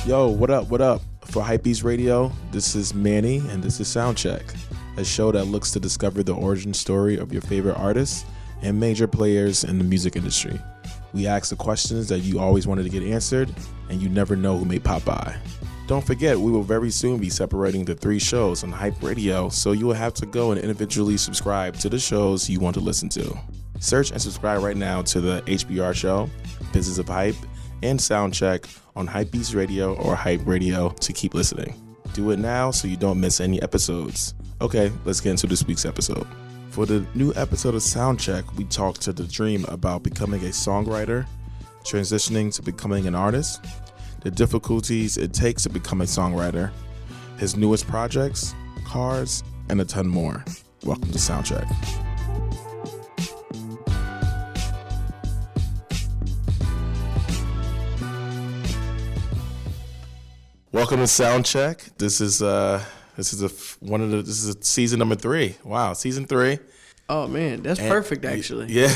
Yo, what up, what up? For HYPEBEAST Radio, this is Manny, and this is Soundcheck, a show that looks to discover the origin story of your favorite artists and major players in the music industry. We ask the questions that you always wanted to get answered, and you never know who may pop by. Don't forget, we will very soon be separating the 3 shows on Hype Radio, so you will have to go and individually subscribe to the shows you want to listen to. Search and subscribe right now to the HBR show, Business of Hype, and Soundcheck on HYPEBEAST Radio or Hype Radio to keep listening. Do it now so you don't miss any episodes. Okay, let's get into this week's episode. For the new episode of Soundcheck, we talked to The Dream about becoming a songwriter, transitioning to becoming an artist, the difficulties it takes to become a songwriter, his newest projects, cars, and a ton more. Welcome to Soundcheck. Welcome to Soundcheck. This is season number 3. Wow, season 3. Oh man, that's perfect actually. Yeah,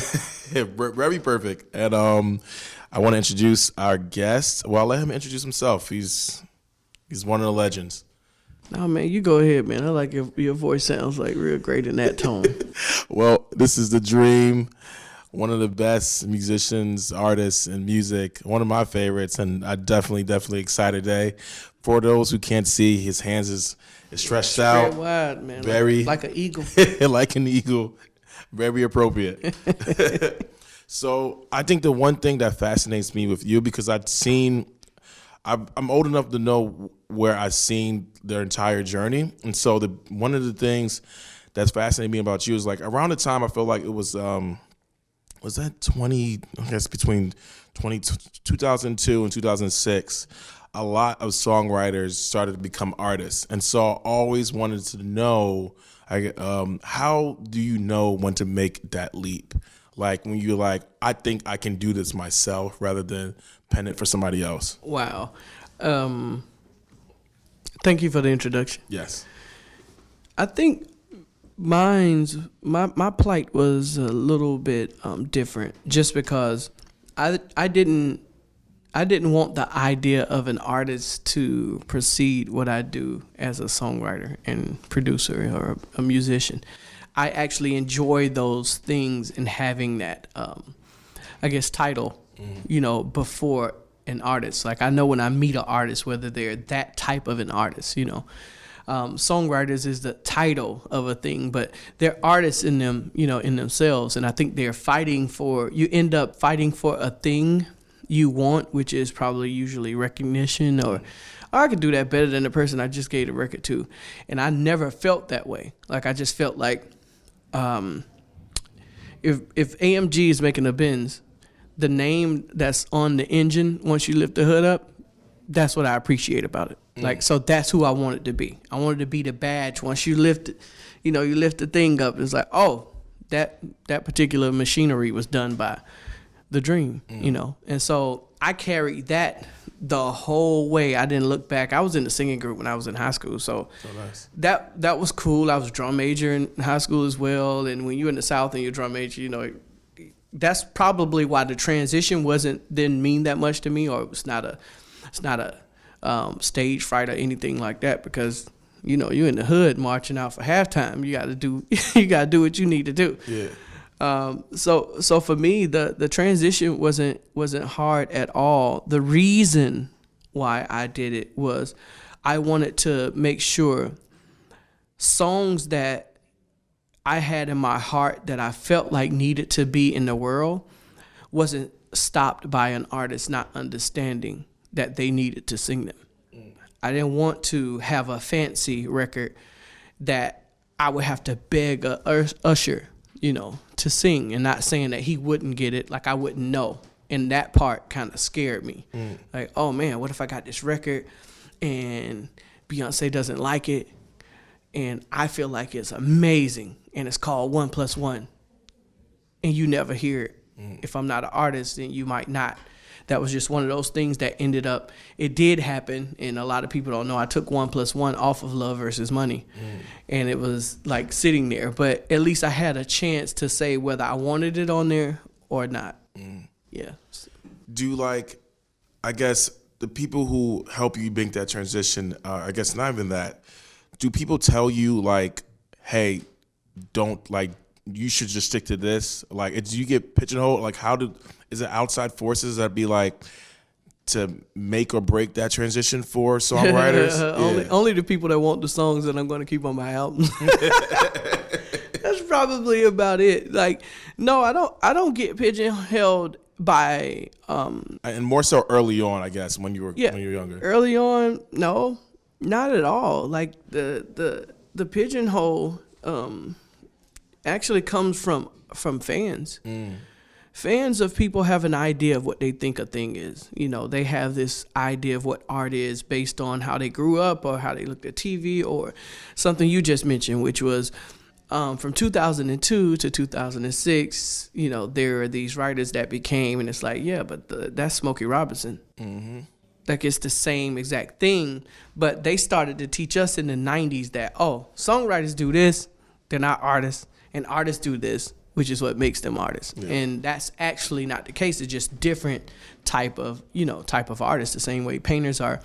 very perfect. And I want to introduce our guest. Well, I'll let him introduce himself. He's one of the legends. No man, you go ahead, man. I like your voice sounds like real great in that tone. Well, this is The Dream. One of the best musicians, artists in music, one of my favorites, and I definitely excited today. For those who can't see, his hands is stretched out. Very wide, man. Very like an eagle. Like an eagle. Very appropriate. So I think the one thing that fascinates me with you, because I'm old enough to know where I've seen their entire journey. And so one of the things that's fascinating me about you is like around the time I feel like it was that 2002 and 2006, a lot of songwriters started to become artists. And so I always wanted to know, how do you know when to make that leap? Like when you're like, I think I can do this myself rather than pen it for somebody else. Wow. Thank you for the introduction. Yes. I think my plight was a little bit different, just because I didn't want the idea of an artist to precede what I do as a songwriter and producer or a musician. I actually enjoy those things and having that title, before an artist. Like I know when I meet an artist, whether they're that type of an artist, Songwriters is the title of a thing, but they're artists in them, in themselves. And I think you end up fighting for a thing you want, which is probably usually recognition or I could do that better than the person I just gave the record to. And I never felt that way. Like I just felt like if AMG is making a Benz, the name that's on the engine, once you lift the hood up, that's what I appreciate about it. Like, so that's who I want it to be. I want it to be the badge. Once you lift it, you lift the thing up, it's like, oh, that particular machinery was done by The Dream, And so I carried that the whole way. I didn't look back. I was in the singing group when I was in high school. So nice. That was cool. I was a drum major in high school as well. And when you're in the South and you're a drum major, that's probably why the transition didn't mean that much to me, or it's not a stage fright or anything like that, because you're in the hood marching out for halftime. You got to do what you need to do. Yeah. So for me, the transition wasn't hard at all. The reason why I did it was I wanted to make sure songs that I had in my heart that I felt like needed to be in the world wasn't stopped by an artist not understanding that they needed to sing them. I didn't want to have a fancy record that I would have to beg a usher, to sing, and not saying that he wouldn't get it, like I wouldn't know. And that part kind of scared me. Like, oh man, what if I got this record and Beyonce doesn't like it and I feel like it's amazing and it's called 1+1 and you never hear it. If I'm not an artist, then you might not. That was just one of those things that ended up, it did happen, and a lot of people don't know. I took 1+1 off of Love versus Money, and it was like sitting there. But at least I had a chance to say whether I wanted it on there or not. Yeah. Do I guess the people who help you make that transition, I guess not even that, do people tell you like, hey, don't like, you should just stick to this? Like, do you get pigeonholed? Like, is it outside forces that be like to make or break that transition for songwriters? Only the people that want the songs that I'm going to keep on my album. That's probably about it. Like, no, I don't get pigeonholed by and more so early on, I guess, when you were younger. Early on, no, not at all. Like the pigeonhole actually comes from fans. Fans of people have an idea of what they think a thing is. You know, they have this idea of what art is based on how they grew up or how they looked at TV or something you just mentioned, which was from 2002 to 2006, you know, there are these writers that became, and it's like, yeah, but that's Smokey Robinson. Mm-hmm. Like, it's the same exact thing, but they started to teach us in the 90s that, oh, songwriters do this, they're not artists, and artists do this, which is what makes them artists. Yeah. And that's actually not the case. It's just different type of artists, the same way painters are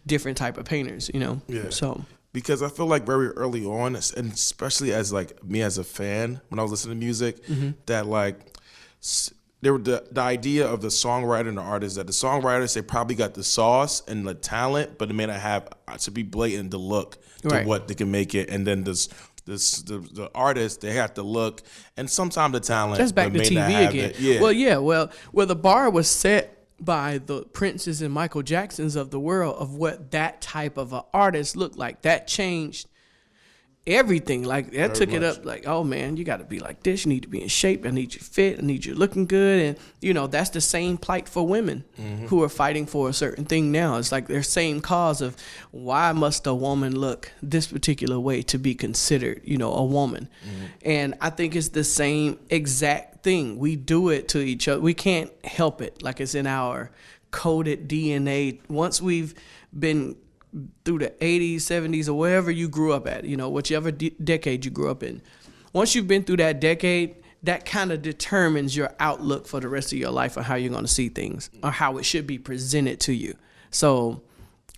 different type of painters, you know? Yeah. So... Because I feel like very early on, and especially as like me as a fan, when I was listening to music, that like there were the idea of the songwriter and the artist, that the songwriters, they probably got the sauce and the talent, but they may not have to be blatant the look to what they can make it. And then the artist, they have to look, and sometimes the talent. That's back to TV again. Yeah. Well, the bar was set by the Princes and Michael Jacksons of the world of what that type of an artist looked like. That changed everything. Like, that took it up. Like, oh man, you got to be like this. You need to be in shape. I need you fit. I need you looking good. And you know, that's the same plight for women who are fighting for a certain thing now. It's like their same cause of why must a woman look this particular way to be considered, you know, a woman. And I think it's the same exact thing. We do it to each other. We can't help it. Like, it's in our coded DNA. Once we've been through the 80s, 70s, or wherever you grew up at, you know, whichever decade you grew up in. Once you've been through that decade, that kind of determines your outlook for the rest of your life or how you're going to see things or how it should be presented to you. So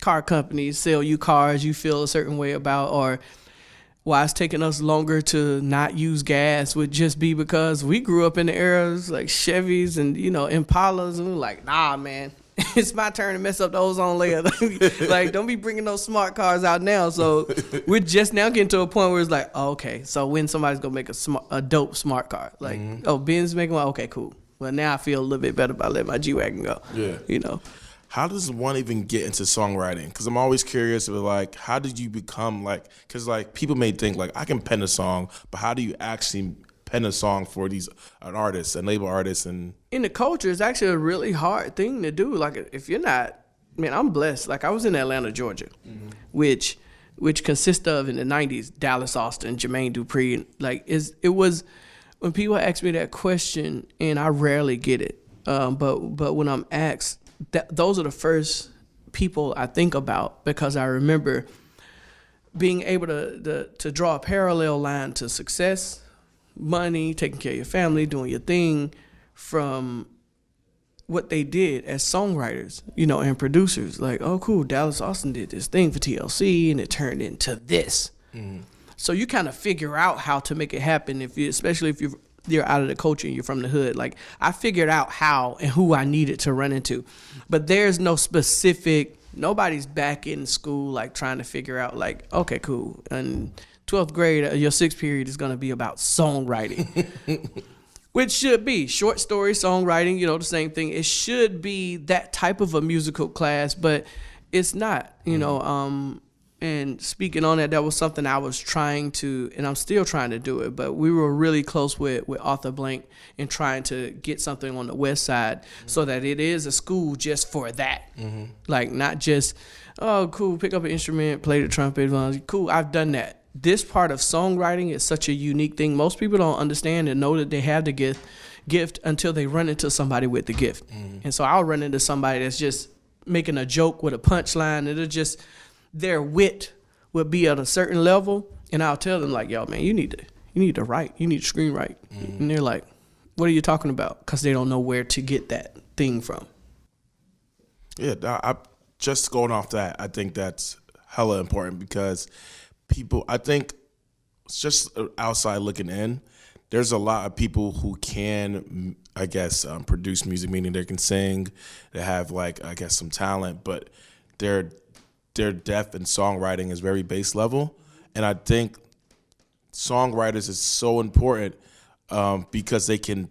car companies sell you cars you feel a certain way about, or why it's taking us longer to not use gas would just be because we grew up in the eras like Chevys and, you know, Impalas, and we're like, nah, man, it's my turn to mess up the ozone layer. Like, don't be bringing those smart cars out now. So we're just now getting to a point where it's like, oh, okay, so when somebody's gonna make a dope smart car, like, oh, Ben's making one, okay, cool. Well, now I feel a little bit better about letting my G-Wagon go. Yeah, you know. How does one even get into songwriting? Because I'm always curious about, like, how did you become, like, because, like, people may think, like, I can pen a song, but how do you actually pen a song for these artists and label artists? And in the culture, it's actually a really hard thing to do. Like, if you're not, man, I'm blessed. Like, I was in Atlanta, Georgia, which consists of, in the 90s, Dallas Austin, Jermaine Dupri. Like, it was, when people ask me that question, and I rarely get it, but when I'm asked, those are the first people I think about, because I remember being able to draw a parallel line to success, money, taking care of your family, doing your thing, from what they did as songwriters, you know, and producers. Like, oh, cool, Dallas Austin did this thing for TLC, and it turned into this. So you kind of figure out how to make it happen, especially if you're out of the culture and you're from the hood. Like, I figured out how and who I needed to run into. But there's no specific, nobody's back in school, like, trying to figure out, like, okay, cool. And 12th grade, your 6th period is going to be about songwriting, which should be short story songwriting, you know, the same thing. It should be that type of a musical class, but it's not, you know. And speaking on that was something I was trying to, and I'm still trying to do it, but we were really close with Arthur Blank and trying to get something on the west side so that it is a school just for that. Like, not just, oh, cool, pick up an instrument, play the trumpet. Cool, I've done that. This part of songwriting is such a unique thing. Most people don't understand and know that they have the gift until they run into somebody with the gift. And so I'll run into somebody that's just making a joke with a punchline. It'll just, their wit will be at a certain level, and I'll tell them, like, yo, man, you need to write, you need to screenwrite. And they're like, what are you talking about? Because they don't know where to get that thing from. Yeah, just going off that, I think that's hella important because people, I think, just outside looking in, there's a lot of people who can, I guess, produce music, meaning they can sing, they have like, I guess, some talent, but their depth in songwriting is very base level. And I think songwriters is so important because they can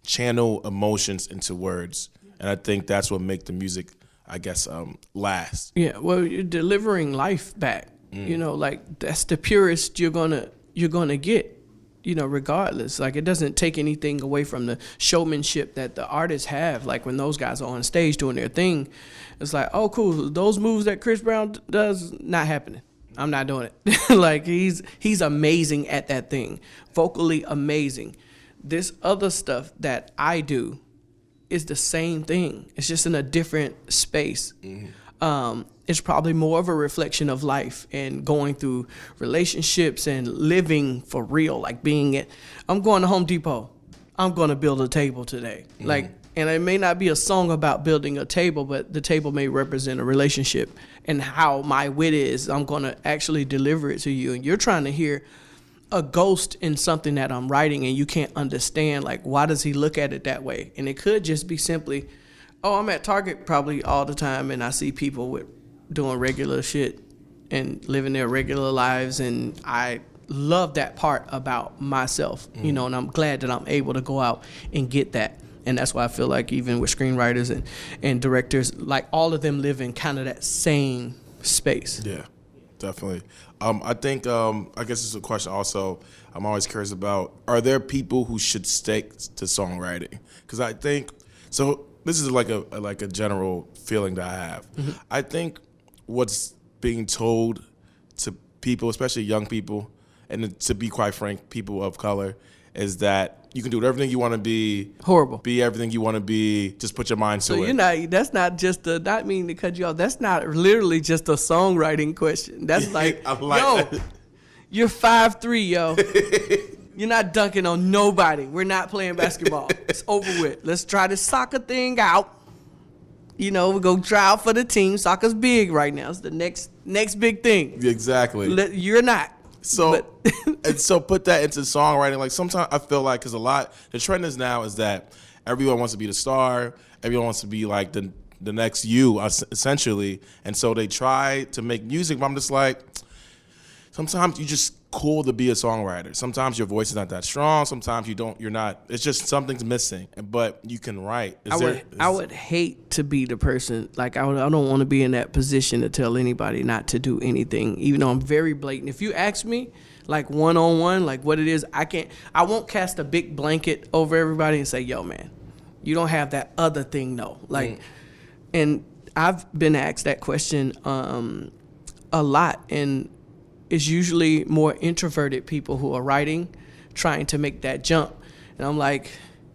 channel emotions into words, and I think that's what make the music, I guess, last. Yeah, well, you're delivering life back. You know, like that's the purest you're gonna get. You know, regardless, like it doesn't take anything away from the showmanship that the artists have. Like when those guys are on stage doing their thing, it's like, oh, cool. Those moves that Chris Brown does, not happening. I'm not doing it. Like he's amazing at that thing, vocally amazing. This other stuff that I do is the same thing. It's just in a different space. It's probably more of a reflection of life and going through relationships and living for real, like I'm going to Home Depot. I'm going to build a table today. Like, and it may not be a song about building a table, but the table may represent a relationship and how my wit is. I'm going to actually deliver it to you. And you're trying to hear a ghost in something that I'm writing and you can't understand, like, why does he look at it that way? And it could just be simply, oh, I'm at Target probably all the time and I see people doing regular shit and living their regular lives, and I love that part about myself, you know, and I'm glad that I'm able to go out and get that. And that's why I feel like even with screenwriters and directors, like all of them live in kind of that same space. Yeah, definitely. I think, I guess it's a question also I'm always curious about, are there people who should stick to songwriting? Because I think, so this is like a general feeling that I have. I think what's being told to people, especially young people, and to be quite frank, people of color, is that you can do everything you want to be. Horrible. Be everything you want to be. Just put your mind to it. So that's not just not meaning to cut you off. That's not literally just a songwriting question. That's like, yo, you're 5'3", yo. You're not dunking on nobody. We're not playing basketball. It's over with. Let's try this soccer thing out. You know, we go try out for the team. Soccer's big right now. It's the next big thing. Exactly. You're not. So and so put that into songwriting. Like sometimes I feel like, because the trend is now is that everyone wants to be the star. Everyone wants to be like the next you, essentially. And so they try to make music, but I'm just like, sometimes you just cool to be a songwriter. Sometimes your voice is not that strong. Sometimes you're not. It's just something's missing, but you can write. I would hate to be the person, like I don't want to be in that position to tell anybody not to do anything, even though I'm very blatant. If you ask me, like one-on-one, like what it is, I won't cast a big blanket over everybody and say, yo, man, you don't have that other thing, no. Like, and I've been asked that question a lot, and it's usually more introverted people who are writing, trying to make that jump. And I'm like,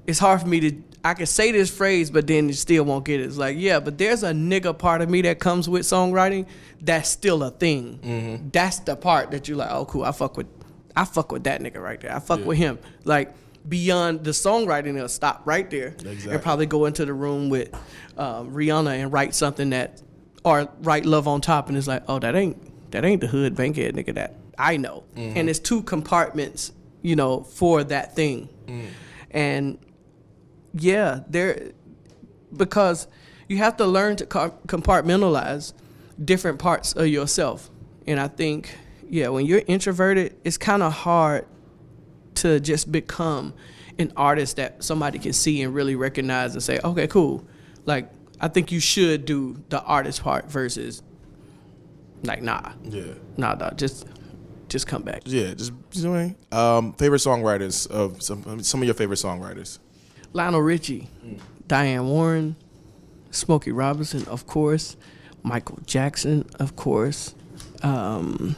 it's hard for me I can say this phrase, but then you still won't get it. It's like, yeah, but there's a nigga part of me that comes with songwriting that's still a thing. That's the part that you're like, oh, cool, I fuck with that nigga right there. I fuck with him. Like, beyond the songwriting, they'll stop right there. Exactly. And probably go into the room with Rihanna and write something or write Love on Top, and it's like, oh, that ain't the hood bankhead nigga that I know. And it's two compartments, you know, for that thing. And yeah, because you have to learn to compartmentalize different parts of yourself. And I think, yeah, when you're introverted, it's kind of hard to just become an artist that somebody can see and really recognize and say, okay, cool. Like, I think you should do the artist part versus like, nah. Yeah. Nah, just come back. Yeah, just doing. Favorite songwriters of some of your favorite songwriters. Lionel Richie, Diane Warren, Smokey Robinson, of course, Michael Jackson, of course. Who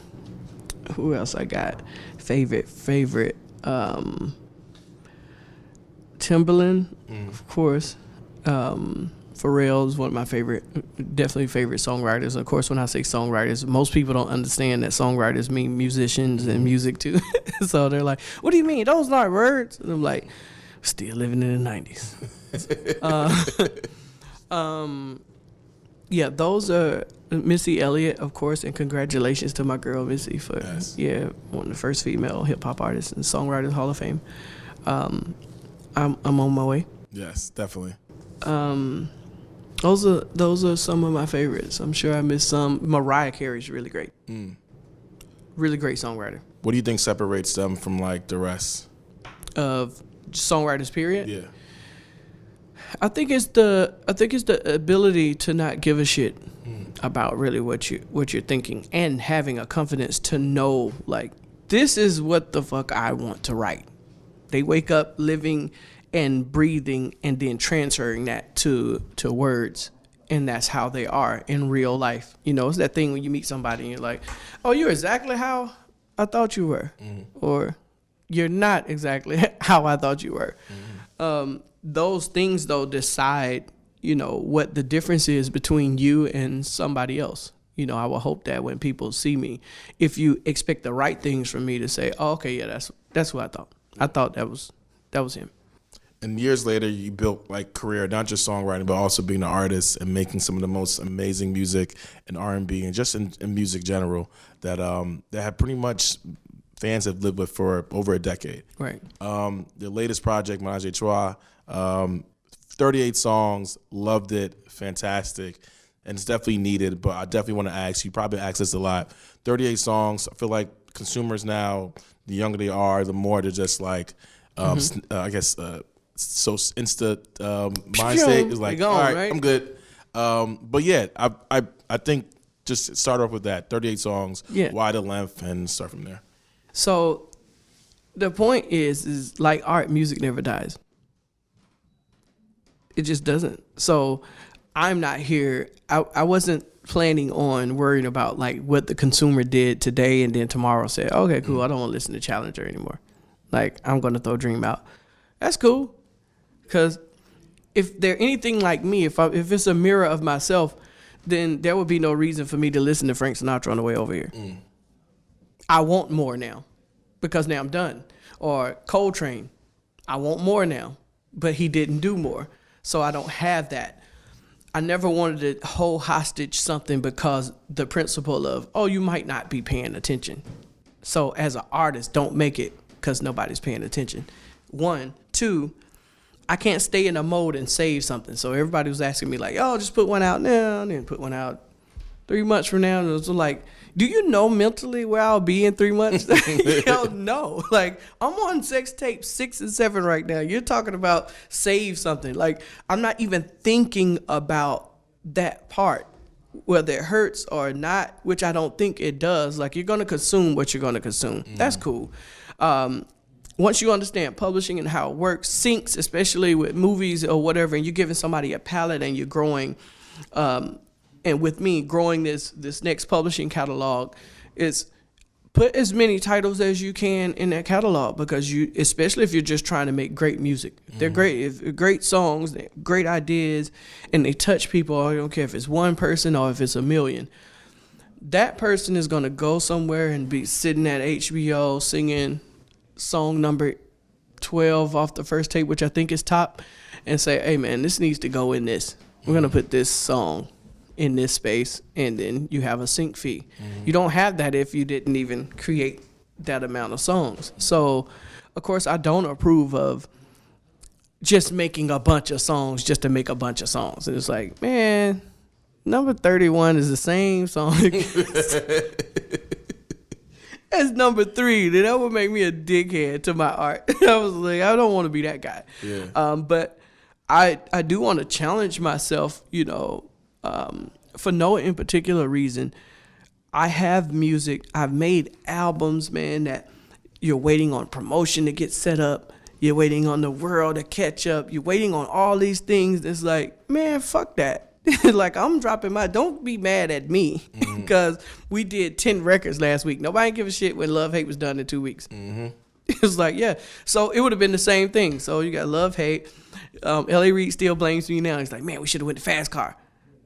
else I got? Favorite. Timbaland, of course. Pharrell's one of my definitely favorite songwriters. Of course, when I say songwriters, most people don't understand that songwriters mean musicians and music too. So they're like, what do you mean? Those aren't words. And I'm like, still living in the 90s. Yeah, those are Missy Elliott, of course, and congratulations to my girl Missy for one of the first female hip hop artists in Songwriters Hall of Fame. I'm on my way. Yes, definitely. Those are some of my favorites. I'm sure I missed some. Mariah Carey's really great. Really great songwriter. What do you think separates them from like the rest of songwriters? Period. Yeah. I think it's the ability to not give a shit about really what you're thinking, and having a confidence to know, like, this is what the fuck I want to write. They wake up living and breathing and then transferring that to words, and that's how they are in real life. You know, it's that thing when you meet somebody and you're like, oh, you're exactly how I thought you were, or you're not exactly how I thought you were. Those things, though, decide, you know, what the difference is between you and somebody else. You know, I will hope that when people see me, if you expect the right things from me, to say, oh, okay, yeah, that's what I thought. I thought that was him. And years later, you built like career, not just songwriting, but also being an artist and making some of the most amazing music in R&B and just in music general that have pretty much fans have lived with for over a decade. Right. The latest project, Menage a Trois, 38 songs, loved it, fantastic, and it's definitely needed. But I definitely want to ask you, probably ask this a lot. 38 songs. I feel like consumers now, the younger they are, the more they're just like, I guess, so instant mindset is like, all right, I'm good. But yeah, I think just start off with that 38 songs. Yeah. Why the length, and start from there. So the point is like art, music never dies. It just doesn't. So I'm not here. I wasn't planning on worrying about like what the consumer did today and then tomorrow say, okay, cool, I don't want to listen to Challenger anymore. Like, I'm going to throw Dream out. That's cool. Because if they're anything like me, if it's a mirror of myself, then there would be no reason for me to listen to Frank Sinatra on the way over here. I want more now because now I'm done. Or Coltrane, I want more now, but he didn't do more. So I don't have that. I never wanted to hold hostage something because the principle of, oh, you might not be paying attention. So as an artist, don't make it because nobody's paying attention. 1, 2, I can't stay in a mode and save something. So everybody was asking me like, oh, just put one out now and then put one out 3 months from now. And it was like, do you know mentally where I'll be in 3 months? Hell no. Like, I'm on Sextape 6 and 7 right now. You're talking about save something. Like, I'm not even thinking about that part, whether it hurts or not, which I don't think it does. Like, you're going to consume what you're going to consume. That's cool. Once you understand publishing and how it works, syncs, especially with movies or whatever, and you're giving somebody a palette and you're growing, and with me growing this next publishing catalog, is put as many titles as you can in that catalog, because you, especially if you're just trying to make great music, they're great, if great songs, they're great ideas, and they touch people. I don't care if it's one person or if it's a million. That person is gonna go somewhere and be sitting at HBO singing song number 12 off the first tape, which I think is top, and say, hey man, this needs to go in this. We're gonna put this song in this space, and then you have a sync fee. You don't have that if you didn't even create that amount of songs. So of course I don't approve of just making a bunch of songs just to make a bunch of songs. And it's like, man, number 31 is the same song as number 3. Then that would make me a dickhead to my art. I was like, I don't want to be that guy. Yeah. But I do want to challenge myself, you know, for no in particular reason. I have music. I've made albums, man, that you're waiting on promotion to get set up. You're waiting on the world to catch up. You're waiting on all these things. It's like, man, fuck that. Like, I'm dropping don't be mad at me because we did 10 records last week. Nobody give a shit when Love Hate was done in 2 weeks. It was like, yeah. So it would have been the same thing. So you got Love Hate. L.A. Reid still blames me now. He's like, man, we should have went to Fast Car.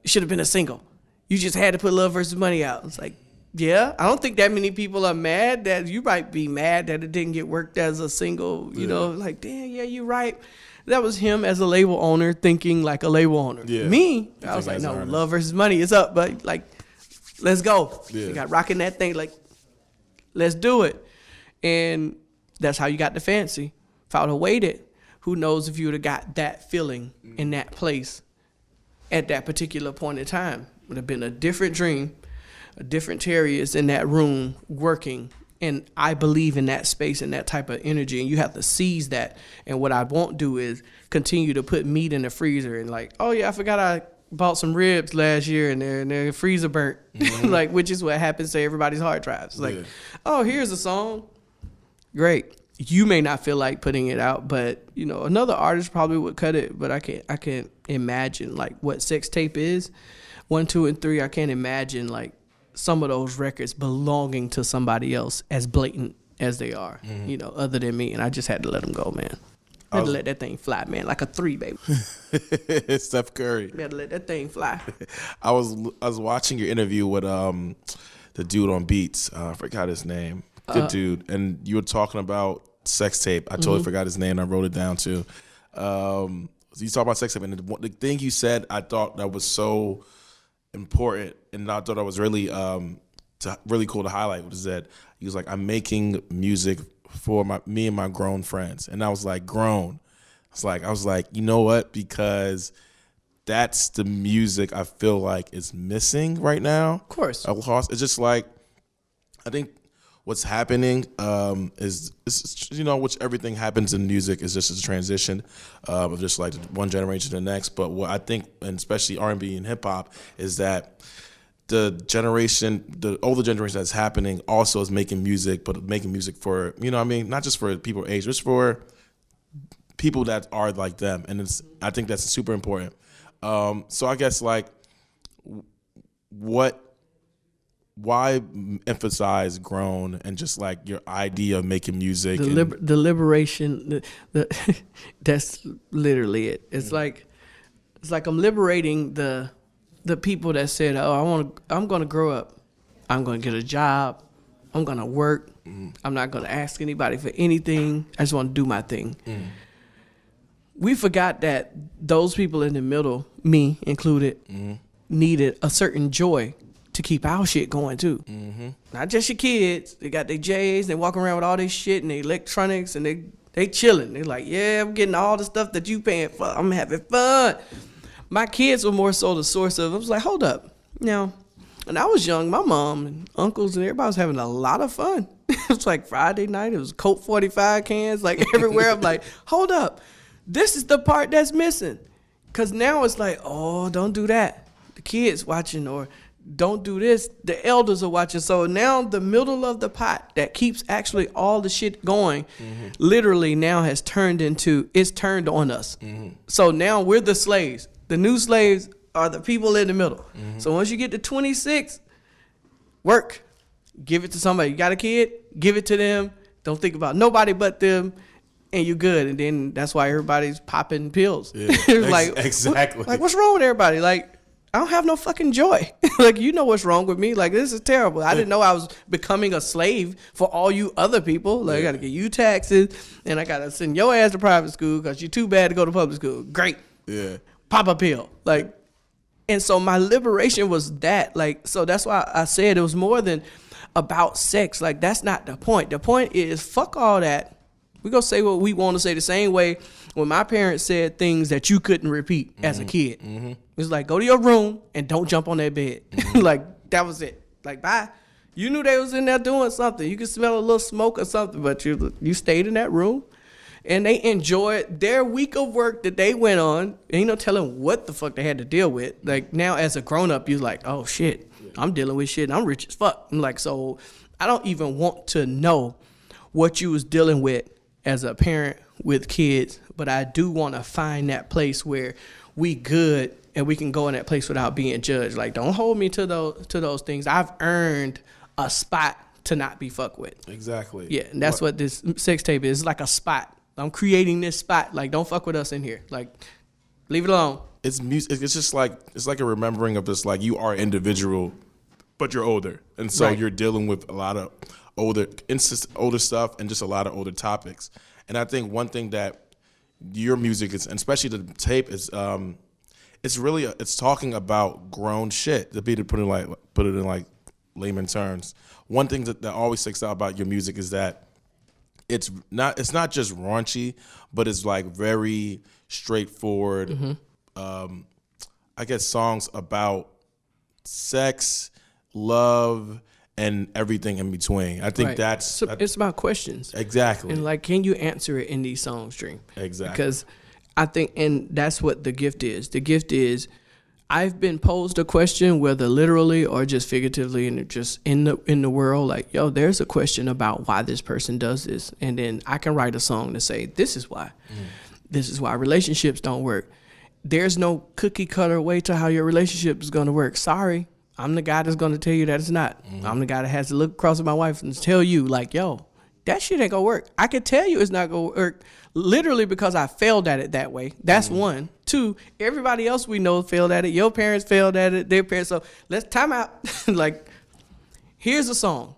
It should have been a single. You just had to put Love versus Money out. It's like, yeah, I don't think that many people are mad. That you might be mad that it didn't get worked as a single, you know, like, damn, yeah, you're right. That was him as a label owner thinking like a label owner. Yeah. Me, I was like, no, love versus money is up, but like, let's go. Yeah. You got rocking that thing, like, let's do it. And that's how you got the Fancy. If I would have waited, who knows if you would have got that feeling in that place at that particular point in time. It would have been a different dream, a different Terry is in that room working. And I believe in that space and that type of energy, and you have to seize that. And what I won't do is continue to put meat in the freezer and like, oh yeah, I forgot I bought some ribs last year and their freezer burnt, like, which is what happens to everybody's hard drives. Like, oh, here's a song, great. You may not feel like putting it out, but you know another artist probably would cut it. But I can't imagine like what Sextape is, 1, 2, and 3. I can't imagine like some of those records belonging to somebody else as blatant as they are, you know, other than me. And I just had to let them go, man. I had to let that thing fly, man, like a 3, baby. Steph Curry. You had to let that thing fly. I was watching your interview with the dude on Beats. I forgot his name. Good dude. And you were talking about Sextape. I totally forgot his name. I wrote it down too. So you talk about Sextape, and the thing you said, I thought that was so important, and I thought that was really really cool to highlight, was that he was like, I'm making music for me and my grown friends. And I was like, grown. I was like, you know what? Because that's the music I feel like is missing right now. Of course. It's just like, I think what's happening is you know, which everything happens in music is just a transition of just like one generation to the next. But what I think, and especially R&B and hip hop, is that the older generation that's happening also is making music, but making music for, you know what I mean, not just for people age, just for people that are like them. And I think that's super important. So I guess like why emphasize grown and just like your idea of making music? The liberation, that's literally it. It's like I'm liberating the people that said, oh, I'm going to grow up. I'm going to get a job. I'm going to work. I'm not going to ask anybody for anything. I just want to do my thing. We forgot that those people in the middle, me included, needed a certain joy to keep our shit going too. Not just your kids. They got their J's, they walk around with all this shit and their electronics, and they chilling. They like, yeah, I'm getting all the stuff that you paying for. I'm having fun. My kids were more so the source of it. I was like, hold up. Now, when I was young, my mom and uncles and everybody was having a lot of fun. It was like Friday night. It was Coke 45 cans like everywhere. I'm like, hold up. This is the part that's missing. Because now it's like, oh, don't do that. The kids watching, or don't do this. The elders are watching. So now the middle of the pot that keeps actually all the shit going literally now has turned on us. So now we're the slaves. The new slaves are the people in the middle. So once you get to 26, work. Give it to somebody. You got a kid? Give it to them. Don't think about nobody but them, and you're good. And then that's why everybody's popping pills. Yeah, like, exactly. What's wrong with everybody? Like, I don't have no fucking joy. Like, you know what's wrong with me. Like, this is terrible. I didn't know I was becoming a slave for all you other people. Like, I got to get you taxes, and I got to send your ass to private school because you're too bad to go to public school. Great. Yeah. Pop a pill. Like, and so my liberation was that. Like, so that's why I said it was more than about sex. Like, that's not the point. The point is, fuck all that. We're going to say what we want to say the same way when my parents said things that you couldn't repeat as a kid. It's like, go to your room and don't jump on that bed. Like, that was it. Like, bye. You knew they was in there doing something. You could smell a little smoke or something, but you stayed in that room. And they enjoyed their week of work that they went on. Ain't no telling what the fuck they had to deal with. Like, now as a grown-up, you're like, oh, shit. I'm dealing with shit, and I'm rich as fuck. I'm like, so I don't even want to know what you was dealing with as a parent with kids, but I do want to find that place where we good and we can go in that place without being judged. Like, don't hold me to those things. I've earned a spot to not be fucked with. Exactly. Yeah, and that's what this sex tape is. It's like a spot. I'm creating this spot. Like, don't fuck with us in here. Like, leave it alone. It's music. It's just like, it's like a remembering of this, like, you are individual, but you're older. And so you're dealing with a lot of older stuff and just a lot of older topics. And I think one thing that your music is, and especially the tape is, it's really it's talking about grown shit. To put it in like layman terms. One thing that always sticks out about your music is that it's not just raunchy, but it's like very straightforward. Mm-hmm. I guess songs about sex, love, and everything in between. I think it's about questions. Exactly. And like, can you answer it in these songs, Dream? Exactly. Because I think, and that's what the gift is. The gift is, I've been posed a question, whether literally or just figuratively, and just in the world, like, yo, there's a question about why this person does this, and then I can write a song to say, this is why. This is why relationships don't work. There's no cookie cutter way to how your relationship is going to work. Sorry, I'm the guy that's going to tell you that it's not. I'm the guy that has to look across at my wife and tell you, like, yo, that shit ain't gonna work. I can tell you it's not gonna work, literally, because I failed at it that way. That's one. Two, everybody else we know failed at it. Your parents failed at it. Their parents. So let's time out. Like, here's a song.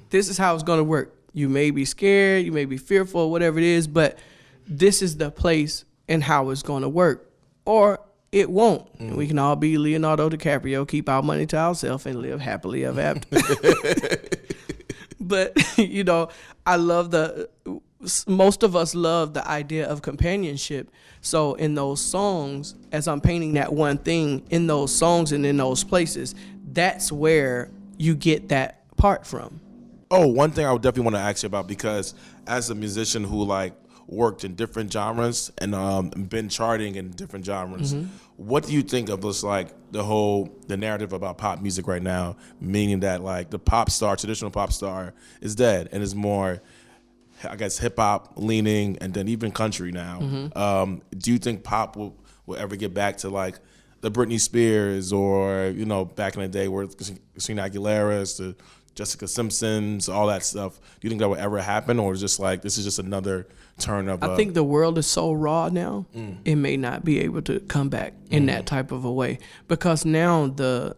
This is how it's gonna work. You may be scared. You may be fearful, whatever it is, but this is the place and how it's gonna work. Or it won't. And we can all be Leonardo DiCaprio, keep our money to ourselves, and live happily ever after. But, you know, I love most of us love the idea of companionship. So in those songs, as I'm painting that one thing, in those songs and in those places, that's where you get that part from. Oh, one thing I would definitely want to ask you about, because as a musician who like worked in different genres and been charting in different genres, what do you think of this, like the narrative about pop music right now, meaning that like the traditional pop star is dead and is more, I guess, hip hop leaning, and then even country now. Do you think pop will ever get back to like the Britney Spears, or, you know, back in the day where Christina Aguilera's, the Jessica Simpsons, all that stuff? Do you think that will ever happen, or is just like this is just another turn of? I think the world is so raw now, it may not be able to come back in that type of a way, because now the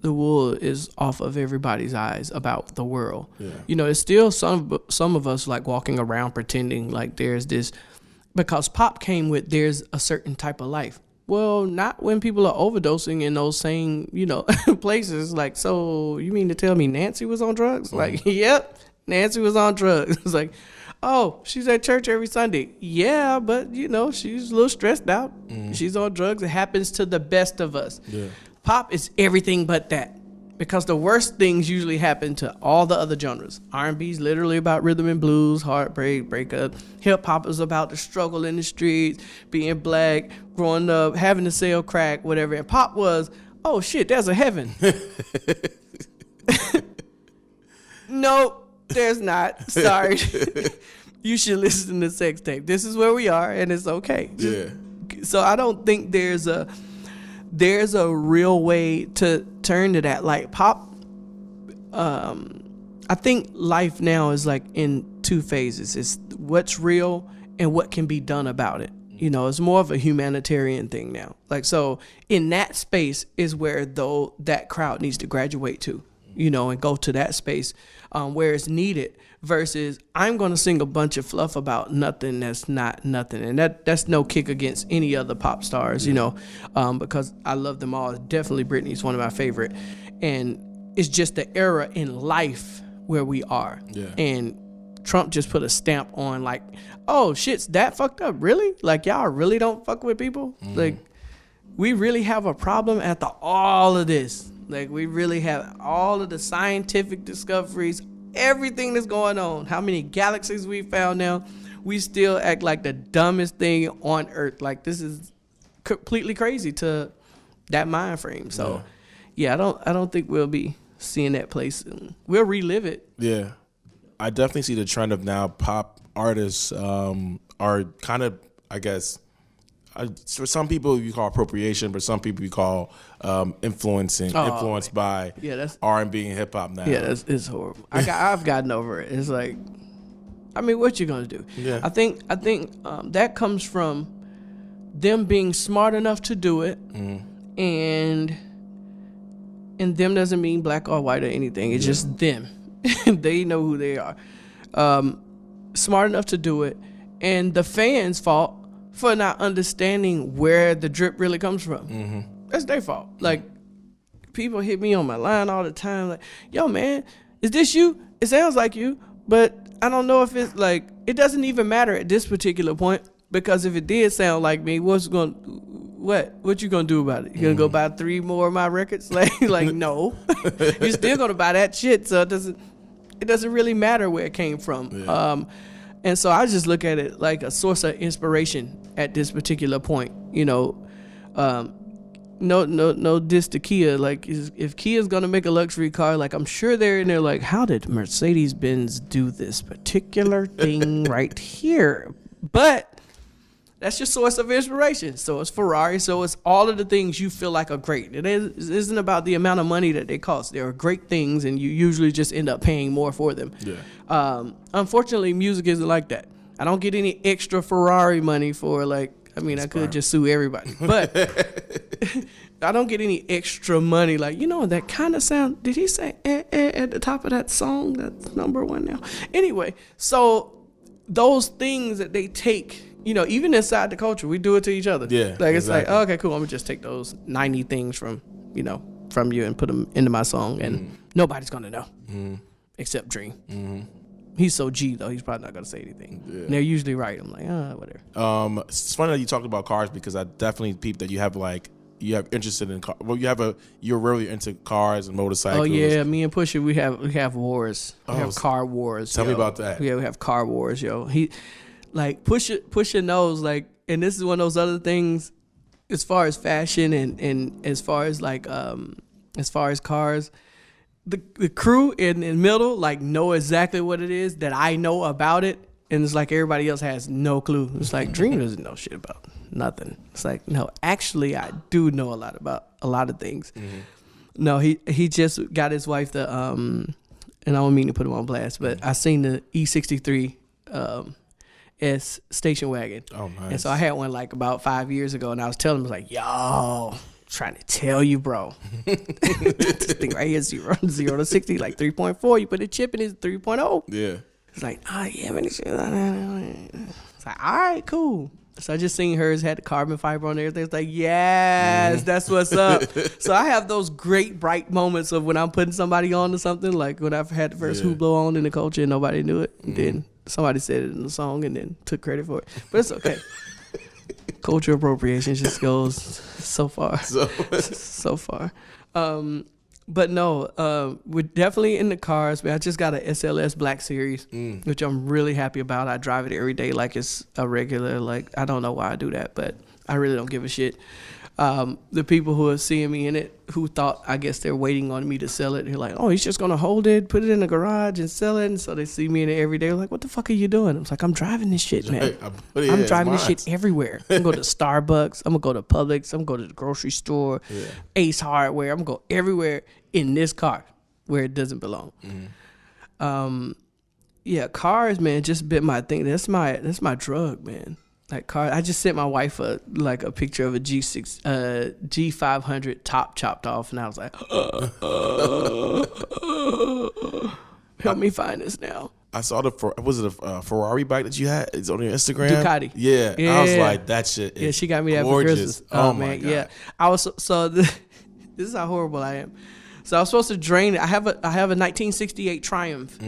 wool is off of everybody's eyes about the world. Yeah. You know, it's still some of us like walking around pretending like there's this, because pop came with there's a certain type of life. Well, not when people are overdosing in those same, you know, places. Like, so you mean to tell me Nancy was on drugs? Like, yep, Nancy was on drugs. It's like, oh, she's at church every Sunday. Yeah, but, you know, she's a little stressed out. She's on drugs. It happens to the best of us. Yeah. Pop is everything but that, because the worst things usually happen to all the other genres. R&B is literally about rhythm and blues, heartbreak, breakup. Hip hop is about the struggle in the streets, being black, growing up, having to sell crack, whatever. And pop was, oh shit, there's a heaven. No, there's not. Sorry. You should listen to Sextape. This is where we are, and it's okay. Yeah. So I don't think there's a real way to turn to that. Like pop, I think life now is like in two phases. It's what's real and what can be done about it. You know, it's more of a humanitarian thing now. Like, so in that space is where though that crowd needs to graduate to, you know, and go to that space where it's needed, versus I'm going to sing a bunch of fluff about nothing that's not nothing. And that's no kick against any other pop stars, you know, because I love them all. Definitely Britney's one of my favorite. And it's just the era in life where we are. Yeah. And Trump just put a stamp on like, oh, shit's that fucked up? Really? Like, y'all really don't fuck with people? Like, we really have a problem after all of this. Like, we really have all of the scientific discoveries, everything that's going on, how many galaxies we found now. We still act like the dumbest thing on earth. Like, this is completely crazy to that mind frame. So, yeah, I don't think we'll be seeing that place. We'll relive it. Yeah. I definitely see the trend of now pop artists are kind of, I guess, for some people you call appropriation, but some people you call influenced by R&B and hip hop now. Yeah, it's horrible. I've gotten over it. It's like, I mean, what you gonna do? Yeah. I think that comes from them being smart enough to do it, and them doesn't mean black or white or anything. It's just them. They know who they are. Smart enough to do it, and the fans' fault for not understanding where the drip really comes from. That's their fault. Like, people hit me on my line all the time, like, yo, man, is this you? It sounds like you, but I don't know if it's like, it doesn't even matter at this particular point, because if it did sound like me, what you gonna do about it? You gonna go buy 3 more of my records? Like no. You're still gonna buy that shit, so it doesn't really matter where it came from. Yeah. And so I just look at it like a source of inspiration at this particular point. You know, no diss to Kia. Like, if Kia's gonna make a luxury car, like, I'm sure they're in there like, how did Mercedes-Benz do this particular thing right here? But that's your source of inspiration. So it's Ferrari. So it's all of the things you feel like are great. It isn't about the amount of money that they cost. They are great things, and you usually just end up paying more for them. Yeah. Unfortunately, music isn't like that. I don't get any extra Ferrari money for, like, I mean, I could just sue everybody. But I don't get any extra money. Like, you know, that kind of sound. Did he say at the top of that song? That's number 1 now. Anyway, so those things that they take, you know, even inside the culture, we do it to each other. Yeah, like, it's like, oh, okay, cool. I'm gonna just take those 90 things from you and put them into my song, and nobody's gonna know except Dream. He's so G though. He's probably not gonna say anything. Yeah. And they're usually right. I'm like, whatever. It's funny that you talked about cars, because I definitely peeped that you have interested in car. Well, you're really into cars and motorcycles. Oh yeah, me and Pusha, we have wars. We have car wars. Tell me about that. Yeah, we have car wars, yo. Like, Pusha knows, like, and this is one of those other things, as far as fashion and as far as, like, as far as cars, the crew in the middle, like, know exactly what it is that I know about it, and it's like everybody else has no clue. It's like, Dream doesn't know shit about nothing. It's like, no, actually, I do know a lot about a lot of things. No, he just got his wife the and I don't mean to put him on blast, but I seen the E63 S station wagon. Oh, nice. And so I had one like about 5 years ago, and I was telling him, I was like, yo, trying to tell you, bro. This thing right here, 0 to 60, like 3.4. You put a chip in, it's 3.0. Yeah. It's like, oh, yeah, man. It's like, all right, cool. So I just seen hers, had the carbon fiber on everything. It's like, yes, that's what's up. So I have those great, bright moments of when I'm putting somebody on to something, like when I've had the first Hublot on in the culture and nobody knew it. And then somebody said it in the song and then took credit for it. But it's okay. Culture appropriation just goes so far. So far. But no, we're definitely in the cars. I just got a SLS Black Series, which I'm really happy about. I drive it every day like it's a regular, like, I don't know why I do that, but I really don't give a shit. The people who are seeing me in it, who thought, I guess they're waiting on me to sell it. They're like, oh, he's just going to hold it, put it in the garage and sell it. And so they see me in it every day. They're like, what the fuck are you doing? I was like, I'm driving this shit, man. I'm driving this shit everywhere. I'm going to Starbucks. I'm going to go to Publix. I'm going to go to the grocery store, Ace Hardware. I'm going to go everywhere in this car where it doesn't belong. Yeah, cars, man, just been my thing. That's my drug, man. Like, car, I just sent my wife a picture of a G500 top chopped off, and I was like, help me find this now. I saw was it a Ferrari bike that you had? It's on your Instagram. Ducati. Yeah. I was like, that shit is she got me that for Christmas. Oh man, God. Yeah. I was this is how horrible I am. So I was supposed to drain it. I have a 1968 Triumph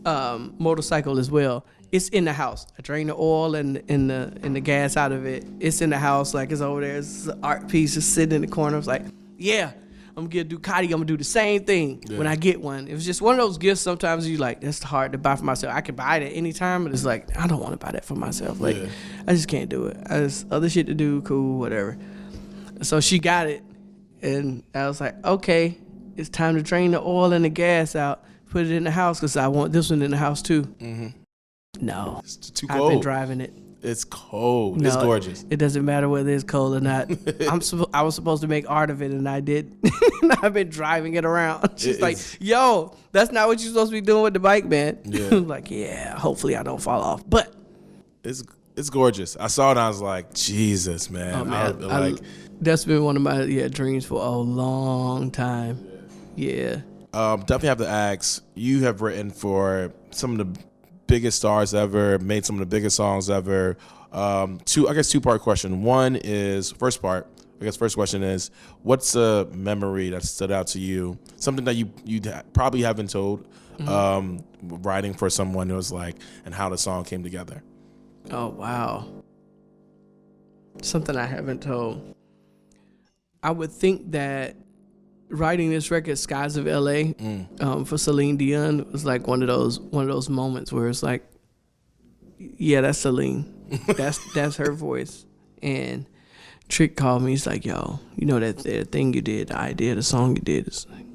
motorcycle as well. It's in the house. I drain the oil and the gas out of it. It's in the house, like it's over there. It's an art piece just sitting in the corner. I was like, yeah, I'm gonna get a Ducati. I'm gonna do the same thing when I get one. It was just one of those gifts. Sometimes you like, that's hard to buy for myself. I can buy it at any time, but it's like, I don't want to buy that for myself. Like, I just can't do it. I just other shit to do. Cool, whatever. So she got it, and I was like, okay, it's time to drain the oil and the gas out. Put it in the house because I want this one in the house too. No, it's too cold. I've been driving it. It's cold. No, it's gorgeous. It doesn't matter whether it's cold or not. I was supposed to make art of it, and I did. I've been driving it around. She's like, yo, that's not what you're supposed to be doing with the bike, man. Yeah. I'm like, yeah, hopefully I don't fall off. But it's gorgeous. I saw it and I was like, Jesus, man. Oh, man. That's been one of my dreams for a long time. Yeah. Definitely have to ask, you have written for some of the biggest stars ever, made some of the biggest songs ever. Two-part question. One is, first question is, what's a memory that stood out to you? Something that you probably haven't told, writing for someone. It was like, and how the song came together. Oh, wow. Something I haven't told. I would think that writing this record, Skies of LA, for Celine Dion, was like one of those moments where it's like, yeah, that's Celine. That's her voice. And Trick called me. He's like, yo, you know that thing you did, the idea, the song you did, is like,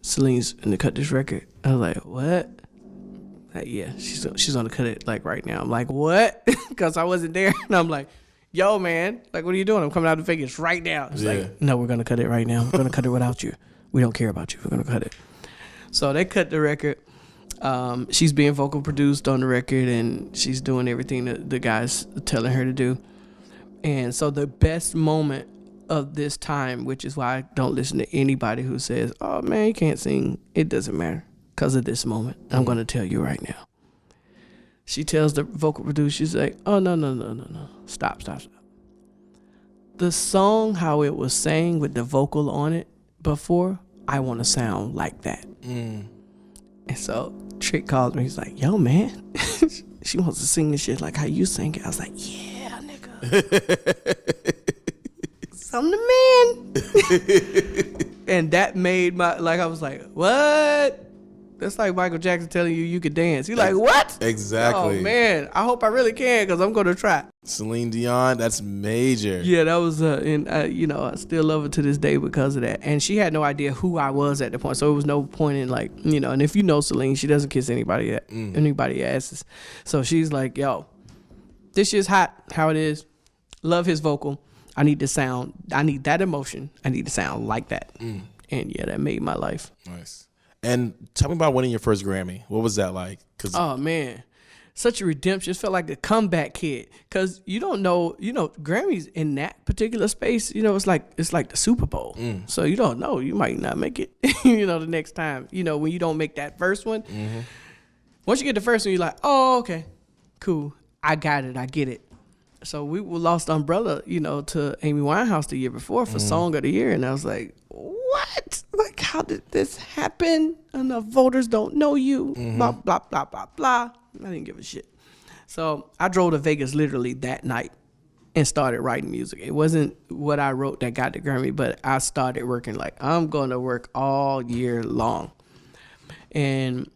Celine's gonna cut this record. I was like, what? Like, yeah, she's gonna cut it like right now. I'm like, what? Because I wasn't there. And I'm like, yo, man, like, what are you doing? I'm coming out to Vegas right now. It's like, no, we're gonna cut it right now. We're gonna cut it without you. We don't care about you. We're gonna cut it. So they cut the record. She's being vocal produced on the record, and she's doing everything that the guys telling her to do. And so the best moment of this time, which is why I don't listen to anybody who says, oh, man, you can't sing. It doesn't matter. Because of this moment, I'm going to tell you right now. She tells the vocal producer, she's like, oh, no. Stop. The song, how it was sang with the vocal on it before, I want to sound like that. And so Trick called me. He's like, yo, man, she wants to sing this shit like how you sing it. I was like, yeah, nigga. I'm the man. And that made I was like, what? That's like Michael Jackson telling you could dance. You're like, what? Exactly. Oh, man. I hope I really can, because I'm going to try. Celine Dion, that's major. Yeah, that was, I still love her to this day because of that. And she had no idea who I was at the point. So it was no point in, like, and if you know Celine, she doesn't kiss anybody asses. So she's like, yo, this shit's hot, how it is. Love his vocal. I need that emotion. I need to sound like that. And yeah, that made my life. Nice. And tell me about winning your first Grammy. What was that like? Oh, man. Such a redemption. It felt like a comeback kid. Because you don't know, Grammys in that particular space, it's like the Super Bowl. So you don't know. You might not make it, the next time. When you don't make that first one. Once you get the first one, you're like, oh, okay, cool. I got it. I get it. So we lost Umbrella, to Amy Winehouse the year before for Song of the Year. And I was like, what? Like, how did this happen? Enough voters don't know you. Blah, blah, blah, blah, blah. I didn't give a shit. So I drove to Vegas literally that night and started writing music. It wasn't what I wrote that got the Grammy, but I started working like, I'm going to work all year long. And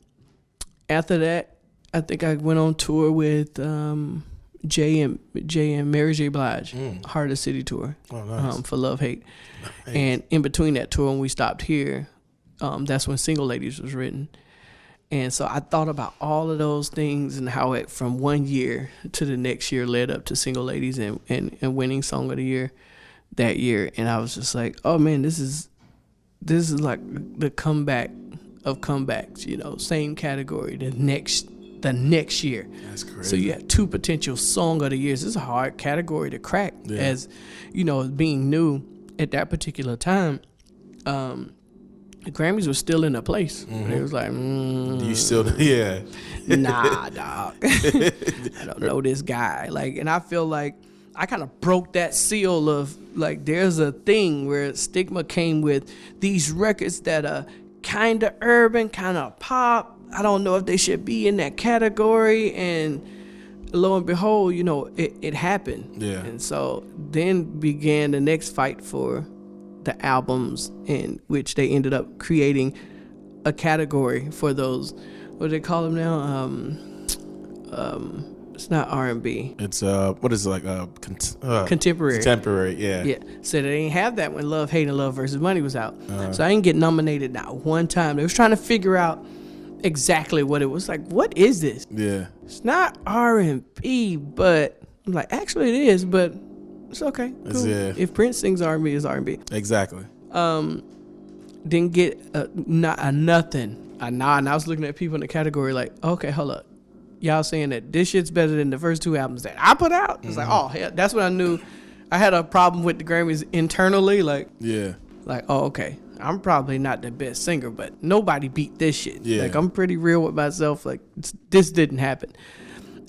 after that, I think I went on tour with Jay and Mary J. Blige, Heart of the City tour, for Love Hate. Nice. And in between that tour, when we stopped here, that's when Single Ladies was written. And so I thought about all of those things and how it from one year to the next year led up to Single Ladies and winning Song of the Year that year. And I was just like, oh man, this is like the comeback of comebacks, same category, the next year. That's crazy. So you have two potential Song of the Years. This is a hard category to crack as, being new at that particular time. The Grammys were still in a place. It was like, you still, yeah. Nah, dog. I don't know this guy. Like, and I feel like I kind of broke that seal of, like, there's a thing where stigma came with these records that are kind of urban, kind of pop. I don't know if they should be in that category. And lo and behold, it happened. Yeah. And so then began the next fight for the albums, in which they ended up creating a category for those, what do they call them now? It's not R&B. It's what is it, like contemporary. Contemporary, yeah. Yeah. So they didn't have that when Love, Hate, and Love versus Money was out. So I didn't get nominated not one time. They was trying to figure out exactly what it was. Like, what is this? Yeah. It's not R&B, but I'm like, actually it is, but it's okay. Cool. Yeah. If Prince sings R&B, it's R&B. Exactly. Didn't get nothing. And I was looking at people in the category like, okay, hold up. Y'all saying that this shit's better than the first two albums that I put out? It's like, oh, hell, that's when I knew I had a problem with the Grammys internally. Like, yeah. Like, oh, okay. I'm probably not the best singer, but nobody beat this shit. Yeah. Like, I'm pretty real with myself. Like, this didn't happen.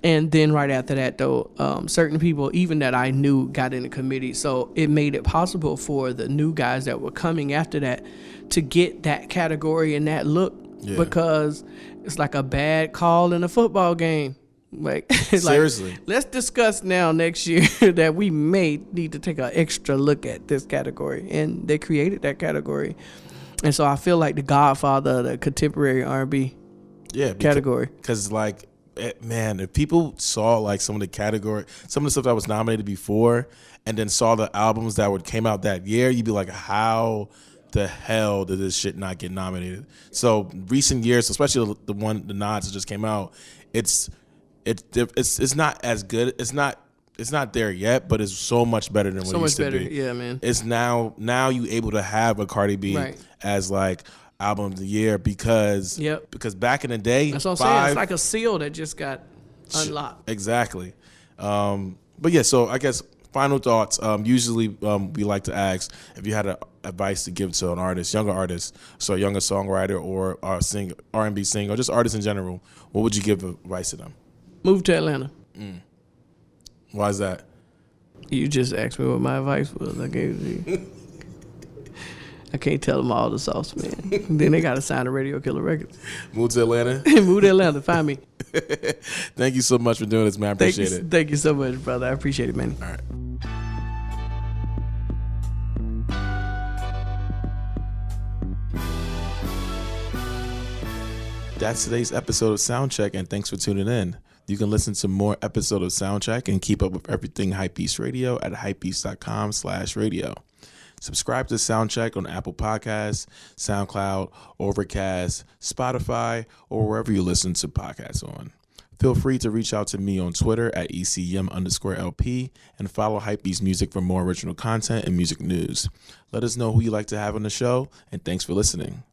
And then right after that, though, certain people, even that I knew, got in the committee. So it made it possible for the new guys that were coming after that to get that category and that look, because it's like a bad call in a football game. Like, seriously, let's discuss now next year that we may need to take an extra look at this category. And they created that category. And so I feel like the godfather of the contemporary R&B category. Because, like, man, if people saw like some of the stuff that was nominated before, and then saw the albums that came out that year, you'd be like, how the hell did this shit not get nominated? So recent years, especially the nods that just came out, it's not as good. It's not there yet, but it's so much better than what it used to be. Yeah, man. It's now you able to have a Cardi B as like album of the year because back in the day, that's what I'm saying. It's like a seal that just got unlocked. Exactly. But yeah, so I guess final thoughts. Usually we like to ask if you had advice to give to an artist, younger artist, so a younger songwriter or R&B singer, or just artists in general. What would you give advice to them? Move to Atlanta. Why is that? You just asked me what my advice was. I gave it to you. I can't tell them all the sauce, man. Then they got to sign to RadioKilla Records. Move to Atlanta? Move to Atlanta. Find me. Thank you so much for doing this, man. I appreciate it. Thank you so much, brother. I appreciate it, man. All right. That's today's episode of Soundcheck, and thanks for tuning in. You can listen to more episodes of Soundcheck and keep up with everything HYPEBEAST Radio at hypebeast.com/radio. Subscribe to Soundcheck on Apple Podcasts, SoundCloud, Overcast, Spotify, or wherever you listen to podcasts on. Feel free to reach out to me on Twitter at ECM_LP and follow HYPEBEAST Music for more original content and music news. Let us know who you'd like to have on the show, and thanks for listening.